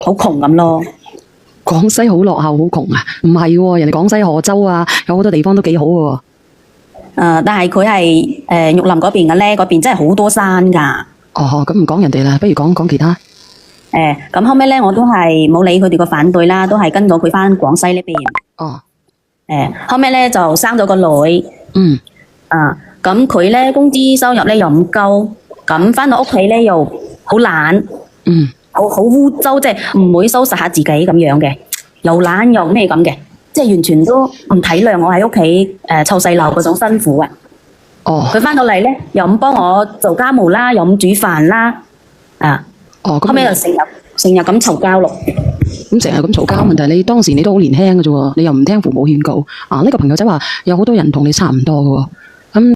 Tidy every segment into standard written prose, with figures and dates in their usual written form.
好窮咁咯。廣西好落後，好窮啊？唔係喎，人哋廣西賀州啊，有好多地方都幾好嘅喎。但係佢係玉林嗰邊嘅咧，嗰邊真係好多山㗎。哦，咁唔講人哋啦，不如講其他。咁後尾咧，我都係冇理佢哋個反對啦，都係跟咗佢翻廣西呢邊。哦。後尾咧就生咗個女。嗯。咁佢咧工資收入咧又唔夠，咁翻到屋企咧又好懶。嗯。好污糟，即係唔會收拾下自己咁樣嘅，又懶又咩咁嘅，即係完全都唔體諒我喺屋企湊細路嗰種辛苦啊！哦，佢翻到嚟咧，又唔幫我做家務啦，又唔煮飯啦，哦，後尾就成日咁嘈交咯。咁成日咁嘈交，問題你當時你都好年輕嘅啫喎，你又唔聽父母勸告啊？呢個朋友仔話有好多人同你差唔多嘅喎，咁。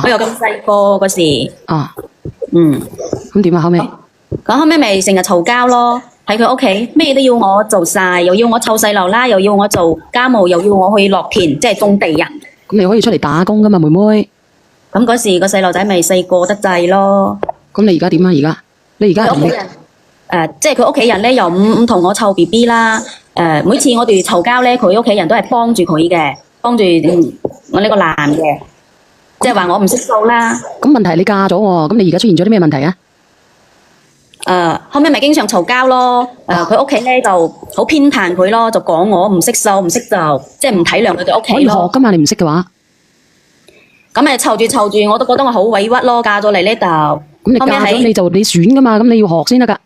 我又咁細個嗰時。咁點啊？後尾咁後尾咪成日嘈交咯，喺佢屋企咩都要我做晒，又要我湊細路啦，又要我做家務，又要我去落田，即係種地啊。咁你可以出嚟打工噶嘛，妹妹。咁嗰時個細路仔咪細個得滯咯。咁你而家點啊？你而家同你即係佢屋企人咧，又唔同我湊 BB 啦。每次我哋嘈交咧，佢屋企人都係幫住佢嘅，幫住我呢個男嘅。即係話我唔識數啦。咁問題你嫁咗喎，咁你而家出現咗啲咩問題啊？後尾咪經常嘈交咯。佢屋企咧就好偏袒佢咯，就講我唔識數唔識就，即係唔體諒佢哋屋企咯。可以學噶嘛？你唔識嘅話，咁咪湊住，我都覺得我好委屈咯。嫁咗嚟呢度，咁你嫁咗你選噶嘛？咁你要學先得噶，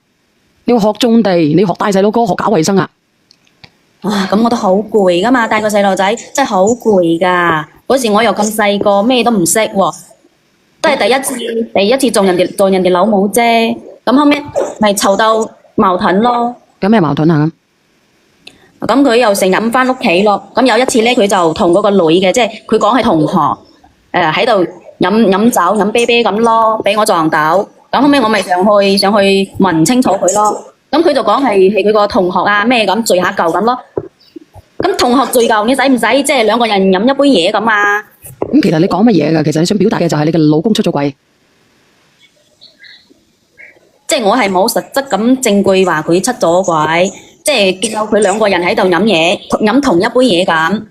你要學種地，你要學帶細佬哥，學搞衛生啊。咁我都好攰噶嘛，帶個細路仔真係好攰噶。嗰時我又咁細個，咩都唔識喎，都係第一次做人哋老母啫。咁後尾咪嘈到矛盾咯。有咩矛盾啊？咁佢又成日唔翻屋企咯。咁有一次咧，佢就同嗰個女嘅，即係佢講係同學，喺度飲酒飲啤啤咁咯，俾我撞到。咁後尾我咪上去問清楚佢咯。咁佢就講係佢個同學啊咩咁聚下舊咁咯。咁同學聚舊，你使唔使即係兩個人飲一杯嘢咁啊？咁其實你講乜嘢㗎？其實你想表達嘅就係你嘅老公出咗軌。即係我係冇實質咁證據話佢出咗軌，即係見到佢兩個人喺度飲嘢，飲同一杯嘢咁。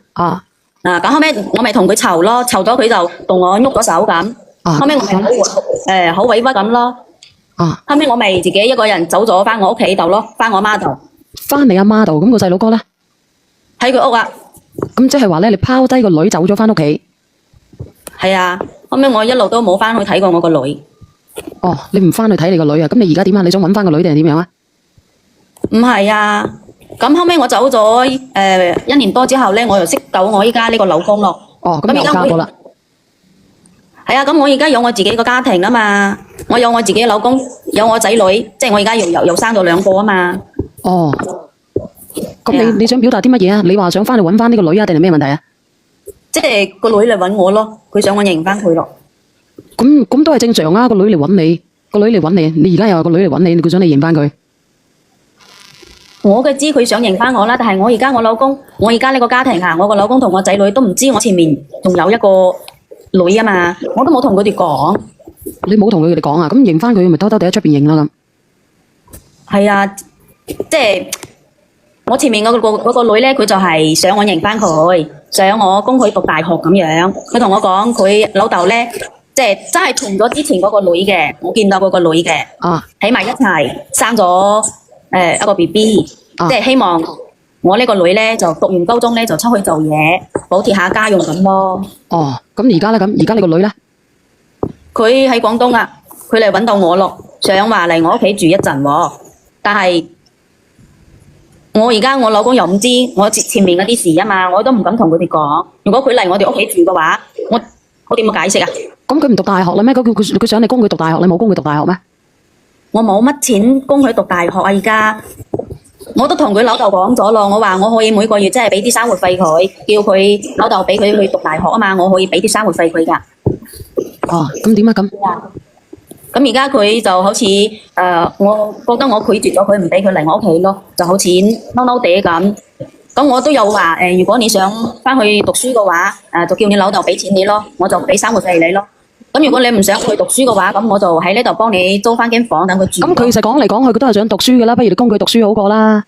咁後尾我咪同佢嘈咯，嘈咗佢就同我喐咗手咁。後尾我咪好委屈咁咯。後尾我咪自己一個人走咗翻我屋企度咯，翻我媽度。翻你阿媽度，咁個細佬哥咧？喺佢屋啊。咁即係話咧，你拋低個女走咗翻屋企。係啊，後尾我一路都冇翻去睇過我個女。你唔翻去睇你個女啊？咁你而家點啊？你想搵翻個女定係點樣啊？唔係啊，咁後尾我走咗1年多之後咧，我又識到我依家呢個老公咯。咁又嫁過啦。係啊，咁我而家有我自己個家庭啊嘛，我有我自己老公，有我仔女，即係我而家又生咗2個啊嘛。咁你想表達啲乜嘢啊？你話想翻去搵翻呢個女啊，定係咩問題啊？即係個女嚟搵我咯，佢想我認翻佢咯。咁都係正常啊！個女嚟搵你，你而家又話個女嚟搵你，佢想你認翻佢。我嘅知佢想認翻我啦，但係我而家我老公，我而家呢個家庭啊，我個老公同我仔女都唔知我前面仲有一個女啊嘛，我都冇同佢哋講。你冇同佢哋講啊？咁認翻佢咪偷偷地喺出邊認啦咁。係啊，即係我前面嗰個女咧，佢就係想我認翻佢，想我供佢讀大學咁樣。佢同我講，佢老豆咧，即係真係同咗之前嗰個女嘅，我見到嗰個女嘅，喺埋一齊生咗一個 BB，即係希望我呢個女咧就讀完高中咧就出去做嘢，補貼下家用咁咯。咁而家咧，而家你個女咧？佢喺廣東啊，佢嚟搵到我咯，想話嚟我屋企住一陣喎，但係我而家我老公又唔知我前面嗰啲事啊嘛，我都唔敢同佢哋講。如果佢嚟我哋屋企住嘅話，我點解釋啊？咁佢唔讀大學啦咩？佢想你供佢讀大學，你冇供佢讀大學咩？我冇乜錢供佢讀大學啊！而家我都同佢老豆講咗咯，我話我可以每個月即係俾啲生活費佢，叫佢老豆俾佢去讀大學啊嘛，我可以俾啲生活費佢噶。咁點啊？咁而家佢就好似我覺得我拒絕咗佢，唔俾佢嚟我屋企咯，就好似嬲嬲地咁。咁我都有話如果你想翻去讀書嘅話，就叫你老豆俾錢你咯，我就俾生活費你咯。咁如果你唔想去讀書嘅話，咁我就喺呢度幫你租翻間房等佢住。咁佢其實講嚟講去，佢都係想讀書噶啦，不如你供佢讀書好過啦。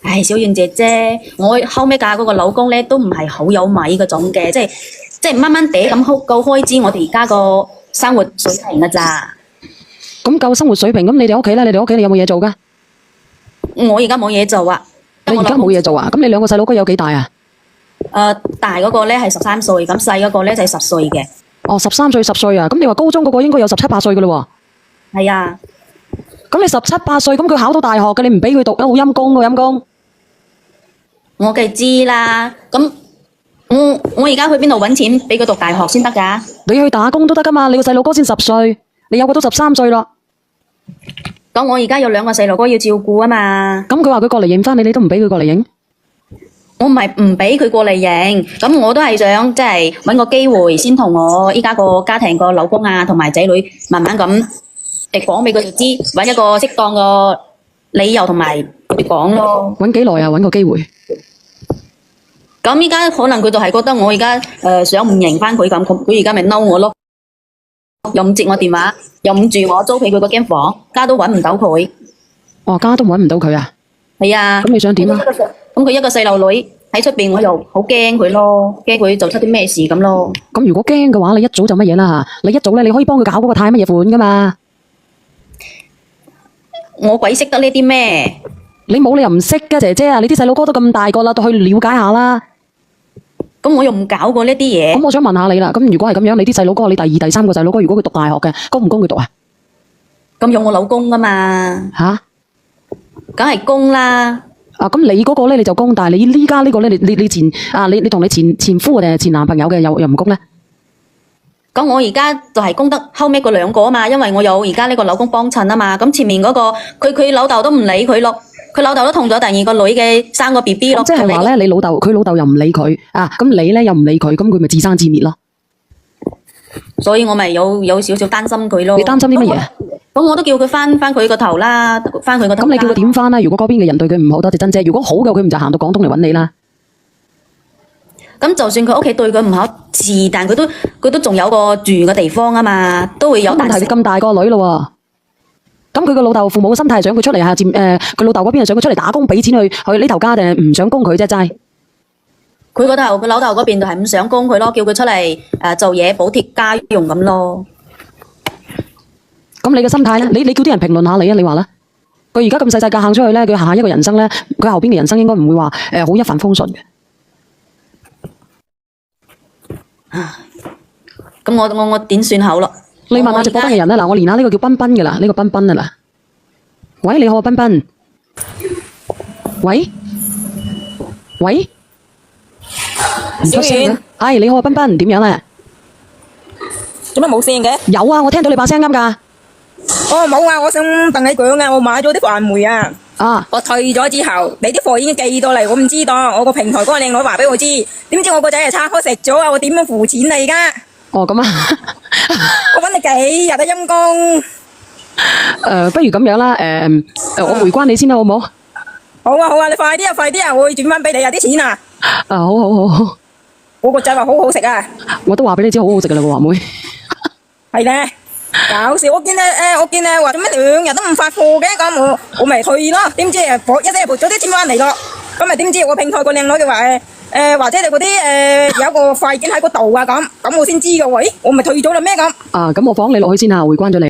唉，小燕姐姐，我後尾嫁嗰個老公咧，都唔係好有米嗰種嘅，即係掹掹地咁夠開支我哋而家個生活水平噶咋。咁夠生活水平，咁你哋屋企咧？你哋屋企你有冇嘢做噶？我而家冇嘢做啊。你而家冇嘢做啊？咁你兩個細佬哥有幾大啊？大嗰個咧係13歲，咁細嗰個咧就係10歲嘅。哦，13歲10歲啊？咁你話高中嗰個應該有17、18歲噶咯喎？係啊。咁你17、18歲，咁佢考到大學嘅，你唔俾佢讀，好陰公喎，陰公。我梗係知啦。咁我而家去邊度搵錢俾佢讀大學先得噶？你去打工都得噶嘛？你個細路哥先10歲，你有個都13歲咯。咁我而家有2個細路哥要照顧啊嘛。咁佢話佢過嚟認翻你，你都唔俾佢過嚟認？我唔係唔俾佢過嚟認，咁我都係想即係搵個機會先同我依家個家庭個老公啊同埋仔女慢慢咁講俾佢哋知，搵一個適當個理由同埋佢哋講咯。搵幾耐啊？搵個機會。咁依家可能佢就係覺得我而家想唔認翻佢咁，佢而家咪嬲我咯，又唔接我電話，又唔住我租俾佢嗰間房，家都搵唔到佢。哦，家都搵唔到佢啊？係啊。咁你想點啊？咁佢一個細路女喺出邊，我又好驚佢咯，驚佢做出啲咩事咁咯。咁如果驚嘅話，你一早就乜嘢啦？你一早咧，你可以幫佢搞嗰個貸乜嘢款噶嘛？我鬼識得呢啲咩？你冇理由唔識噶，姐姐啊！你啲細佬哥都咁大個啦，都去了解下啦。咁我又唔搞過呢啲嘢。咁我想問下你啦，咁如果係咁樣，你啲細佬哥，你第2、第3個細佬哥，如果佢讀大學嘅，供唔供佢讀啊？咁有我老公噶嘛？吓？梗係供啦。啊，咁你嗰個咧你就供，但係你呢家呢個咧，你同你前夫定係前男朋友嘅又唔供咧？咁我而家就係供得後尾嗰2個啊嘛，因為我有而家呢個老公幫襯啊嘛。咁前面嗰個佢老豆都唔理佢咯，佢老豆都同咗第2個女嘅生個 BB 咯。即係話咧，佢老豆又唔理佢啊，咁你咧又唔理佢，咁佢咪自生自滅咯。所以我咪有少少擔心佢咯。你擔心啲乜嘢？咁我都叫佢翻佢個頭啦，翻佢個頭。咁你叫佢點翻啦？如果嗰邊嘅人對佢唔好，多謝珍姐。如果好嘅，佢唔就行到廣東嚟揾你啦。咁就算佢屋企對佢唔好，但佢都仲有個住嘅地方啊嘛，都會有。問題你咁大個女咯喎，咁佢個老豆父母嘅心態係想佢出嚟下佔佢老豆嗰邊係想佢出嚟打工俾錢去呢頭家，定係唔想供佢啫？齋佢老豆嗰邊就係唔想供佢咯，叫佢出嚟做嘢補貼家用咁咯。咁你嘅心態咧？你叫啲人評論下你啊！你話啦，佢而家咁細嫁行出去咧，佢下一個人生咧，佢後邊嘅人生應該唔會話好一帆風順嘅。咁我點算好咯？你問下直播間嘅人啦，嗱，我連下呢個叫彬彬嘅啦，呢個彬彬啊啦。喂，你好啊，彬彬。喂，唔出聲嘅。係你好啊，彬彬，點樣咧？做乜冇聲嘅？有啊，我聽到你把聲啱噶。哦，冇啊，我想同你講啊，我買咗啲飯梅啊。啊！我退咗之後，你啲貨已經寄到嚟，我唔知道。我個平台嗰個靚女話俾我知，點知我個仔係拆開食咗啊！我點樣付錢啊？而家哦，咁啊，我搵你幾日啊，陰公。不如咁樣啦，我回關你先啦，好唔好？好啊好啊，你快啲啊快啲啊，我會轉翻俾你啊啲錢啊。好。我個仔話好好食啊。我都話俾你知好好食噶啦，華妹。係咧。搞笑！我見你話做咩2日都唔發貨嘅，咁我咪退咯。點知一日撥咗啲錢翻嚟咯，咁咪點知我平台個靚女嘅話或者你嗰啲有個快件喺嗰度啊咁我先知噶喎，我咪退咗啦咩咁？咁我放你落去先啊，回關咗你。